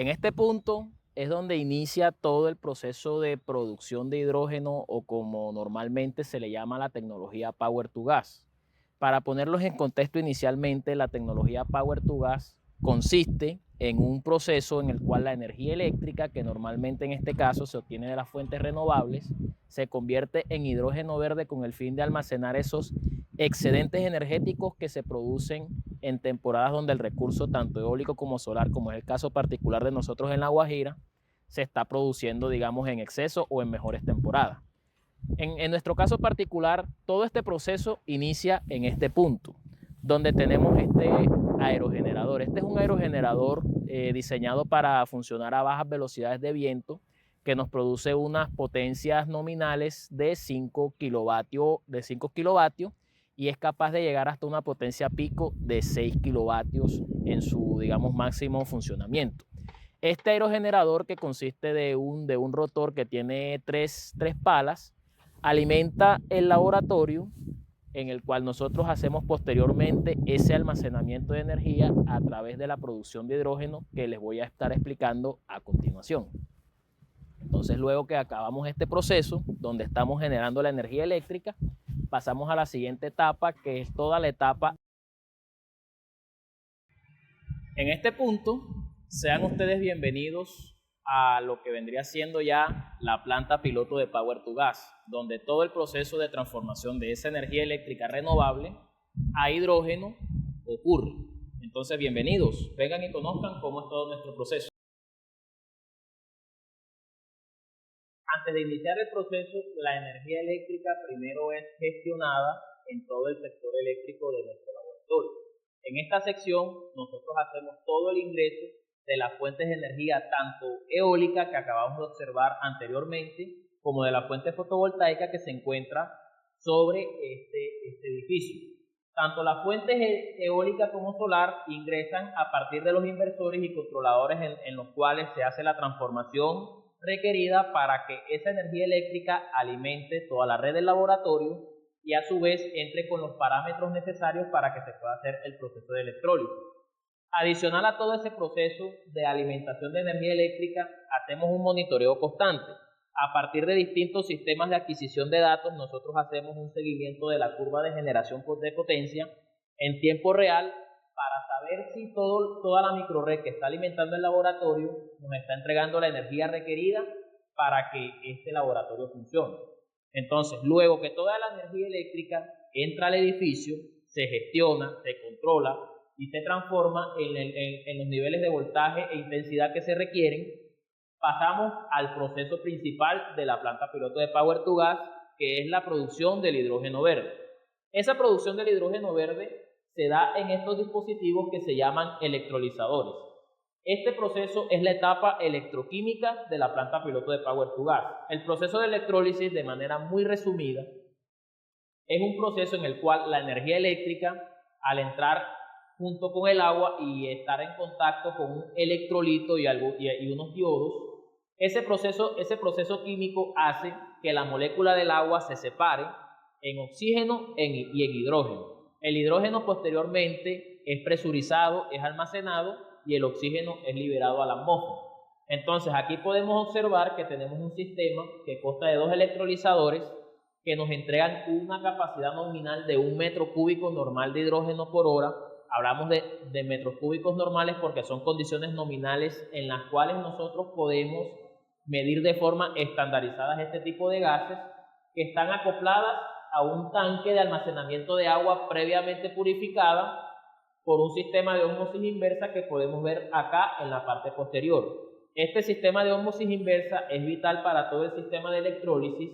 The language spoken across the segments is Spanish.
En este punto es donde inicia todo el proceso de producción de hidrógeno o como normalmente se le llama la tecnología Power to Gas. Para ponerlos en contexto inicialmente, la tecnología Power to Gas consiste en un proceso en el cual la energía eléctrica, que normalmente en este caso se obtiene de las fuentes renovables, se convierte en hidrógeno verde con el fin de almacenar esos excedentes energéticos que se producen en temporadas donde el recurso tanto eólico como solar, como es el caso particular de nosotros en La Guajira, se está produciendo, digamos, en exceso o en mejores temporadas. En nuestro caso particular, todo este proceso inicia en este punto, donde tenemos este aerogenerador. Este es un aerogenerador diseñado para funcionar a bajas velocidades de viento, que nos produce unas potencias nominales de 5 kilovatios y es capaz de llegar hasta una potencia pico de 6 kilovatios en su, digamos, máximo funcionamiento. Este aerogenerador, que consiste de un rotor que tiene tres palas, alimenta el laboratorio en el cual nosotros hacemos posteriormente ese almacenamiento de energía a través de la producción de hidrógeno que les voy a estar explicando a continuación. Entonces, luego que acabamos este proceso, donde estamos generando la energía eléctrica, pasamos a la siguiente etapa, que es toda la etapa. En este punto, sean ustedes bienvenidos a lo que vendría siendo ya la planta piloto de Power to Gas, donde todo el proceso de transformación de esa energía eléctrica renovable a hidrógeno ocurre. Entonces, bienvenidos, vengan y conozcan cómo es todo nuestro proceso. Antes de iniciar el proceso, la energía eléctrica primero es gestionada en todo el sector eléctrico de nuestro laboratorio. En esta sección nosotros hacemos todo el ingreso de las fuentes de energía, tanto eólica que acabamos de observar anteriormente, como de la fuente fotovoltaica que se encuentra sobre este edificio. Tanto las fuentes eólicas como solar ingresan a partir de los inversores y controladores en los cuales se hace la transformación requerida para que esa energía eléctrica alimente toda la red del laboratorio y a su vez entre con los parámetros necesarios para que se pueda hacer el proceso de electrólisis. Adicional a todo ese proceso de alimentación de energía eléctrica, hacemos un monitoreo constante. A partir de distintos sistemas de adquisición de datos, nosotros hacemos un seguimiento de la curva de generación de potencia en tiempo real para saber si toda la microred que está alimentando el laboratorio nos está entregando la energía requerida para que este laboratorio funcione. Entonces, luego que toda la energía eléctrica entra al edificio, se gestiona, se controla y se transforma en los niveles de voltaje e intensidad que se requieren, pasamos al proceso principal de la planta piloto de Power to Gas, que es la producción del hidrógeno verde. Esa producción del hidrógeno verde se da en estos dispositivos que se llaman electrolizadores. Este proceso es la etapa electroquímica de la planta piloto de Power to Gas. El proceso de electrólisis, de manera muy resumida, es un proceso en el cual la energía eléctrica, al entrar junto con el agua y estar en contacto con un electrolito y unos diodos, ese proceso químico hace que la molécula del agua se separe en oxígeno y en hidrógeno. El hidrógeno posteriormente es presurizado, es almacenado y el oxígeno es liberado a la atmósfera. Entonces aquí podemos observar que tenemos un sistema que consta de dos electrolizadores que nos entregan una capacidad nominal de 1 metro cúbico normal de hidrógeno por hora. Hablamos de metros cúbicos normales porque son condiciones nominales en las cuales nosotros podemos medir de forma estandarizada este tipo de gases que están acopladas a un tanque de almacenamiento de agua previamente purificada por un sistema de ósmosis inversa que podemos ver acá en la parte posterior. Este sistema de ósmosis inversa es vital para todo el sistema de electrólisis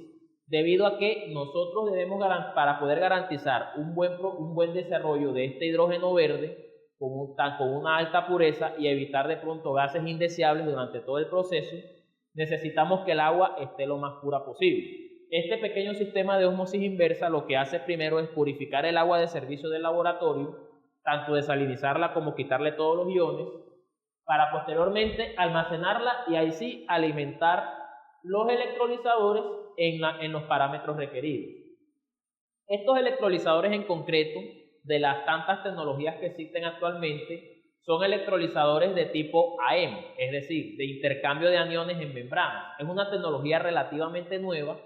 debido a que nosotros debemos, para poder garantizar un buen desarrollo de este hidrógeno verde con una alta pureza y evitar de pronto gases indeseables durante todo el proceso, necesitamos que el agua esté lo más pura posible. Este pequeño sistema de ósmosis inversa lo que hace primero es purificar el agua de servicio del laboratorio, tanto desalinizarla como quitarle todos los iones, para posteriormente almacenarla y ahí sí alimentar los electrolizadores en los parámetros requeridos. Estos electrolizadores en concreto, de las tantas tecnologías que existen actualmente, son electrolizadores de tipo AM, es decir, de intercambio de aniones en membranas. Es una tecnología relativamente nueva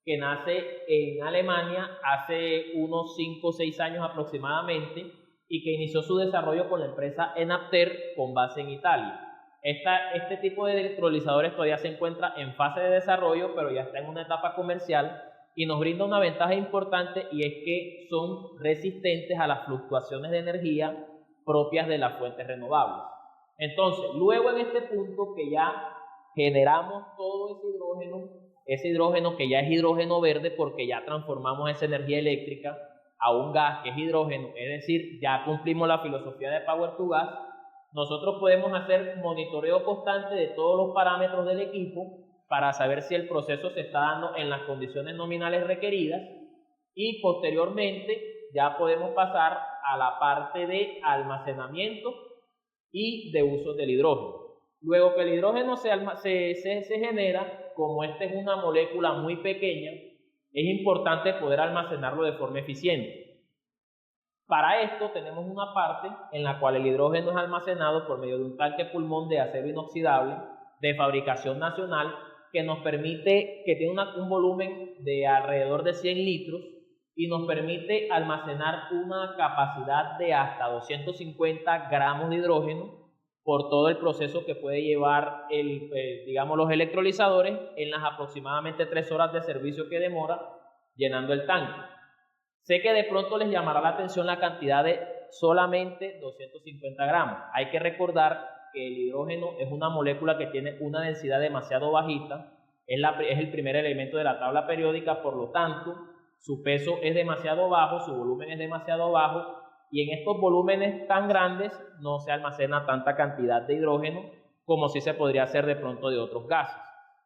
que nace en Alemania hace unos 5 o 6 años aproximadamente y que inició su desarrollo con la empresa Enapter con base en Italia. Este tipo de electrolizadores todavía se encuentra en fase de desarrollo, pero ya está en una etapa comercial y nos brinda una ventaja importante, y es que son resistentes a las fluctuaciones de energía propias de las fuentes renovables. Entonces, luego en este punto que ya generamos todo ese hidrógeno que ya es hidrógeno verde porque ya transformamos esa energía eléctrica a un gas que es hidrógeno, es decir, ya cumplimos la filosofía de Power to Gas, nosotros podemos hacer monitoreo constante de todos los parámetros del equipo para saber si el proceso se está dando en las condiciones nominales requeridas, y posteriormente ya podemos pasar a la parte de almacenamiento y de uso del hidrógeno. Luego que el hidrógeno se genera, como esta es una molécula muy pequeña, es importante poder almacenarlo de forma eficiente. Para esto tenemos una parte en la cual el hidrógeno es almacenado por medio de un tanque pulmón de acero inoxidable de fabricación nacional que nos permite, que tiene un volumen de alrededor de 100 litros y nos permite almacenar una capacidad de hasta 250 gramos de hidrógeno por todo el proceso que puede llevar digamos, los electrolizadores en las aproximadamente 3 horas de servicio que demora llenando el tanque. Sé que de pronto les llamará la atención la cantidad de solamente 250 gramos. Hay que recordar que el hidrógeno es una molécula que tiene una densidad demasiado bajita, es el primer elemento de la tabla periódica, por lo tanto, su peso es demasiado bajo, su volumen es demasiado bajo, y en estos volúmenes tan grandes no se almacena tanta cantidad de hidrógeno como si se podría hacer de pronto de otros gases.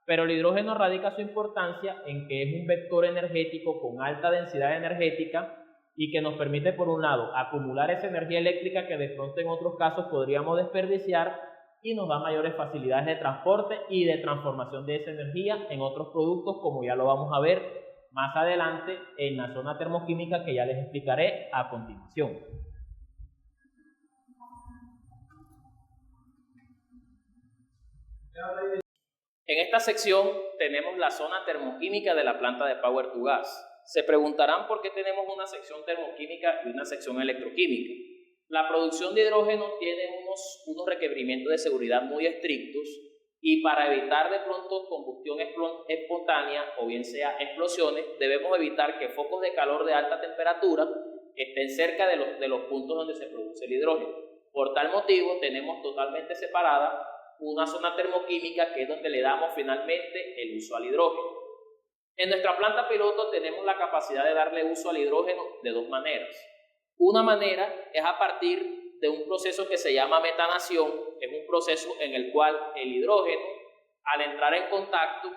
Pero el hidrógeno radica su importancia en que es un vector energético con alta densidad energética y que nos permite, por un lado, acumular esa energía eléctrica que de pronto en otros casos podríamos desperdiciar, y nos da mayores facilidades de transporte y de transformación de esa energía en otros productos, como ya lo vamos a ver más adelante en la zona termoquímica que ya les explicaré a continuación. En esta sección tenemos la zona termoquímica de la planta de Power to Gas. Se preguntarán por qué tenemos una sección termoquímica y una sección electroquímica. La producción de hidrógeno tiene unos requerimientos de seguridad muy estrictos, y para evitar de pronto combustión espontánea o bien sea explosiones, debemos evitar que focos de calor de alta temperatura estén cerca de los puntos donde se produce el hidrógeno. Por tal motivo tenemos totalmente separada una zona termoquímica, que es donde le damos finalmente el uso al hidrógeno. En nuestra planta piloto tenemos la capacidad de darle uso al hidrógeno de dos maneras. Una manera es a partir de un proceso que se llama metanación, es un proceso en el cual el hidrógeno, al entrar en contacto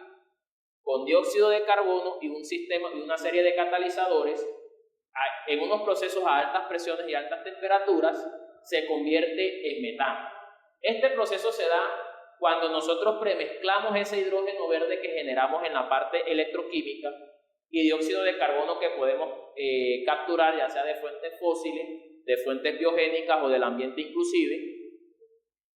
con dióxido de carbono y una serie de catalizadores, en unos procesos a altas presiones y altas temperaturas, se convierte en metano. Este proceso se da cuando nosotros premezclamos ese hidrógeno verde que generamos en la parte electroquímica y dióxido de carbono que podemos capturar, ya sea de fuentes fósiles, de fuentes biogénicas o del ambiente inclusive.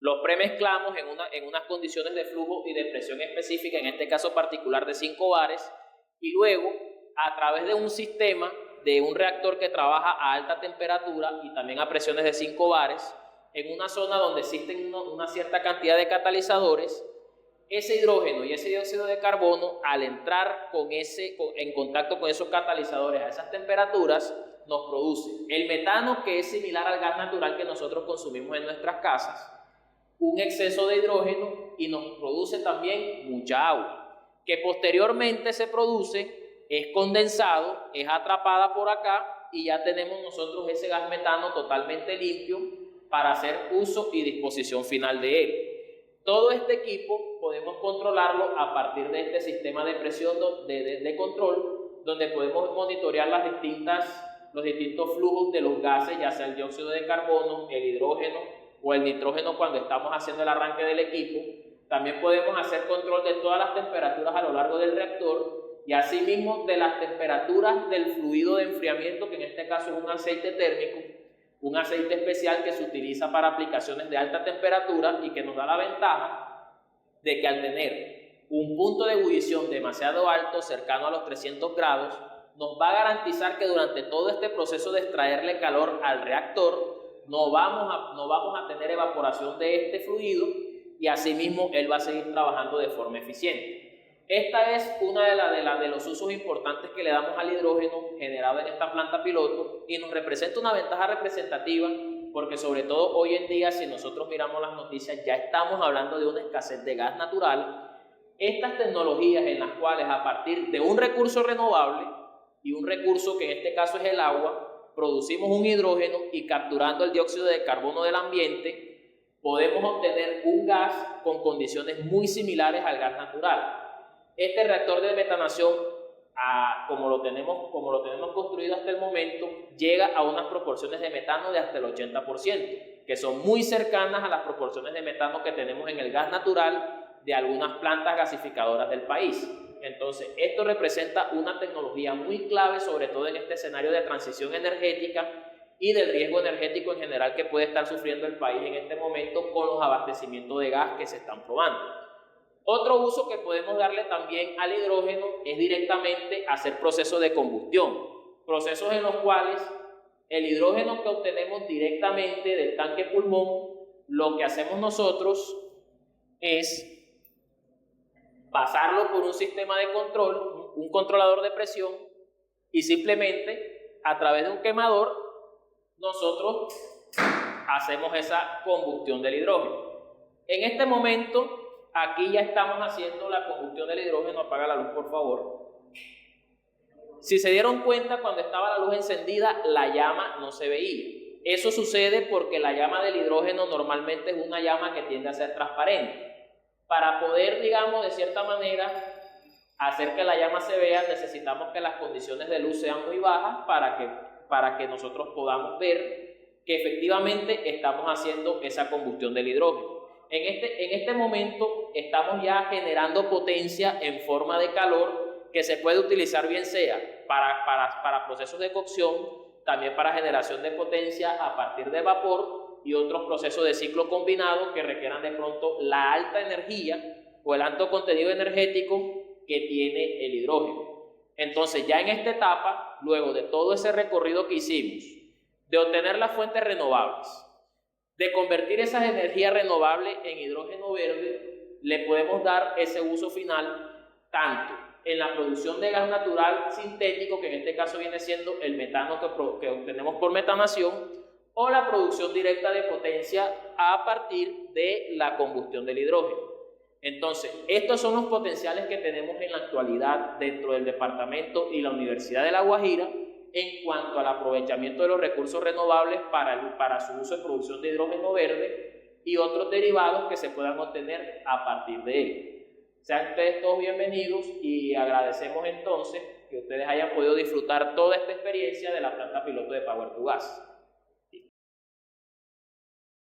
Los premezclamos en unas condiciones de flujo y de presión específica, en este caso particular de 5 bares, y luego a través de un sistema de un reactor que trabaja a alta temperatura y también a presiones de 5 bares, en una zona donde existen una cierta cantidad de catalizadores, ese hidrógeno y ese dióxido de carbono, al entrar en contacto con esos catalizadores a esas temperaturas, nos produce el metano, que es similar al gas natural que nosotros consumimos en nuestras casas, un exceso de hidrógeno, y nos produce también mucha agua, que posteriormente se produce, es condensado, es atrapada por acá, y ya tenemos nosotros ese gas metano totalmente limpio para hacer uso y disposición final de él. Todo este equipo podemos controlarlo a partir de este sistema de presión de control, donde podemos monitorear los distintos flujos de los gases, ya sea el dióxido de carbono, el hidrógeno o el nitrógeno cuando estamos haciendo el arranque del equipo. También podemos hacer control de todas las temperaturas a lo largo del reactor, y asimismo de las temperaturas del fluido de enfriamiento, que en este caso es un aceite térmico, un aceite especial que se utiliza para aplicaciones de alta temperatura y que nos da la ventaja de que al tener un punto de ebullición demasiado alto, cercano a los 300 grados, nos va a garantizar que durante todo este proceso de extraerle calor al reactor no vamos a tener evaporación de este fluido y asimismo él va a seguir trabajando de forma eficiente. Esta es una de los usos importantes que le damos al hidrógeno generado en esta planta piloto y nos representa una ventaja representativa porque sobre todo hoy en día, si nosotros miramos las noticias, ya estamos hablando de una escasez de gas natural. Estas tecnologías en las cuales a partir de un recurso renovable y un recurso que en este caso es el agua, producimos un hidrógeno y capturando el dióxido de carbono del ambiente, podemos obtener un gas con condiciones muy similares al gas natural. Este reactor de metanación, como lo tenemos construido hasta el momento, llega a unas proporciones de metano de hasta el 80%, que son muy cercanas a las proporciones de metano que tenemos en el gas natural de algunas plantas gasificadoras del país. Entonces, esto representa una tecnología muy clave, sobre todo en este escenario de transición energética y del riesgo energético en general que puede estar sufriendo el país en este momento con los abastecimientos de gas que se están probando. Otro uso que podemos darle también al hidrógeno es directamente hacer procesos de combustión, procesos en los cuales el hidrógeno que obtenemos directamente del tanque pulmón, lo que hacemos nosotros es pasarlo por un sistema de control, un controlador de presión, y simplemente a través de un quemador nosotros hacemos esa combustión del hidrógeno. En este momento aquí ya estamos haciendo la combustión del hidrógeno. Apaga la luz, por favor. Si se dieron cuenta, cuando estaba la luz encendida, la llama no se veía. Eso sucede porque la llama del hidrógeno normalmente es una llama que tiende a ser transparente. Para poder, digamos, de cierta manera, hacer que la llama se vea, necesitamos que las condiciones de luz sean muy bajas para que nosotros podamos ver que efectivamente estamos haciendo esa combustión del hidrógeno. En este momento estamos ya generando potencia en forma de calor que se puede utilizar bien sea para procesos de cocción, también para generación de potencia a partir de vapor y otros procesos de ciclo combinado que requieran de pronto la alta energía o el alto contenido energético que tiene el hidrógeno. Entonces ya en esta etapa, luego de todo ese recorrido que hicimos, de obtener las fuentes renovables, de convertir esas energías renovables en hidrógeno verde, le podemos dar ese uso final tanto en la producción de gas natural sintético, que en este caso viene siendo el metano que obtenemos por metanación, o la producción directa de potencia a partir de la combustión del hidrógeno. Entonces, estos son los potenciales que tenemos en la actualidad dentro del departamento y la Universidad de La Guajira en cuanto al aprovechamiento de los recursos renovables para su uso en producción de hidrógeno verde y otros derivados que se puedan obtener a partir de él. Sean ustedes todos bienvenidos y agradecemos entonces que ustedes hayan podido disfrutar toda esta experiencia de la planta piloto de Power2Gas.